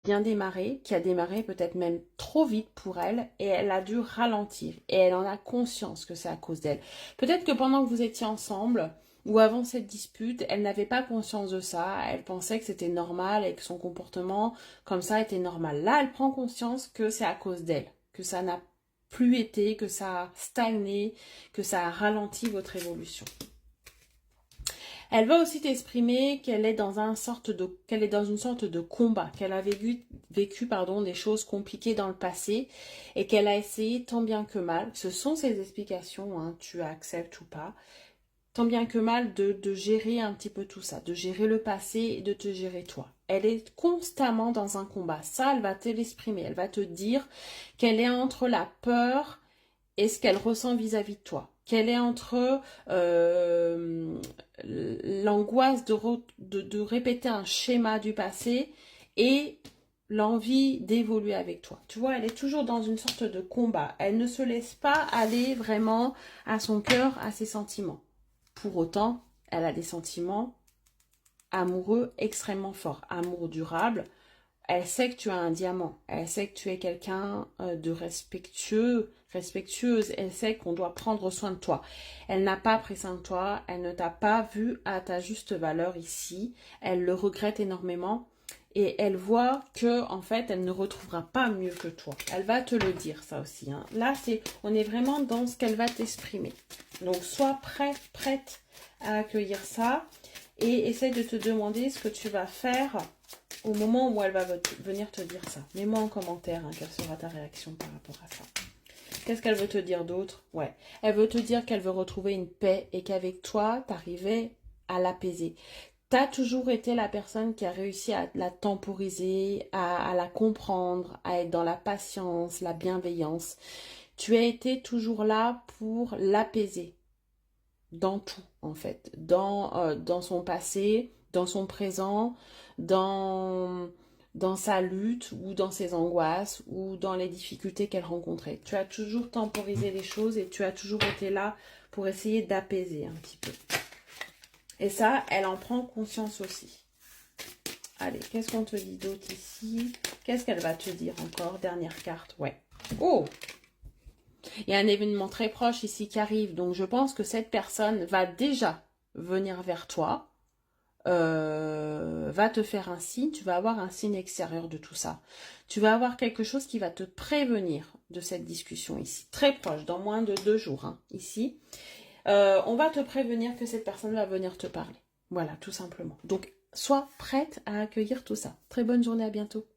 bien démarré, qui a démarré peut-être même trop vite pour elle, et elle a dû ralentir. Et elle en a conscience que c'est à cause d'elle. Peut-être que pendant que vous étiez ensemble, ou avant cette dispute, elle n'avait pas conscience de ça, elle pensait que c'était normal et que son comportement comme ça était normal. Là, elle prend conscience que c'est à cause d'elle, que ça n'a plus été, que ça a stagné, que ça a ralenti votre évolution. Elle va aussi t'exprimer qu'elle est dans qu'elle est dans une sorte de combat, qu'elle a vécu des choses compliquées dans le passé et qu'elle a essayé tant bien que mal. Ce sont ses explications, hein, tu acceptes ou pas. Tant bien que mal de gérer un petit peu tout ça, de gérer le passé et de te gérer toi. Elle est constamment dans un combat. Ça, elle va te l'exprimer. Elle va te dire qu'elle est entre la peur et ce qu'elle ressent vis-à-vis de toi. Qu'elle est entre l'angoisse de répéter un schéma du passé et l'envie d'évoluer avec toi. Tu vois, elle est toujours dans une sorte de combat. Elle ne se laisse pas aller vraiment à son cœur, à ses sentiments. Pour autant, elle a des sentiments amoureux extrêmement forts, amour durable. Elle sait que tu as un diamant, elle sait que tu es quelqu'un de respectueuse, elle sait qu'on doit prendre soin de toi. Elle n'a pas pris soin de toi, elle ne t'a pas vu à ta juste valeur ici, elle le regrette énormément et elle voit que en fait elle ne retrouvera pas mieux que toi. Elle va te le dire ça aussi, hein. Là, on est vraiment dans ce qu'elle va t'exprimer. Donc sois prête à accueillir ça et essaie de te demander ce que tu vas faire au moment où elle va venir te dire ça. Mets-moi en commentaire, hein, quelle sera ta réaction par rapport à ça. Qu'est-ce qu'elle veut te dire d'autre? Ouais, elle veut te dire qu'elle veut retrouver une paix et qu'avec toi, t'arrivais à l'apaiser. T'as toujours été la personne qui a réussi à la temporiser, à la comprendre, à être dans la patience, la bienveillance. Tu as été toujours là pour l'apaiser. Dans tout, en fait. Dans son passé, dans son présent, dans, dans sa lutte ou dans ses angoisses ou dans les difficultés qu'elle rencontrait. Tu as toujours temporisé les choses et tu as toujours été là pour essayer d'apaiser un petit peu. Et ça, elle en prend conscience aussi. Allez, qu'est-ce qu'on te dit d'autre ici? Qu'est-ce qu'elle va te dire encore? Dernière carte, ouais. Oh! Il y a un événement très proche ici qui arrive, donc je pense que cette personne va déjà venir vers toi, va te faire un signe, tu vas avoir un signe extérieur de tout ça. Tu vas avoir quelque chose qui va te prévenir de cette discussion ici, très proche, dans moins de 2 jours, hein, ici. On va te prévenir que cette personne va venir te parler. Voilà, tout simplement. Donc, sois prête à accueillir tout ça. Très bonne journée, à bientôt.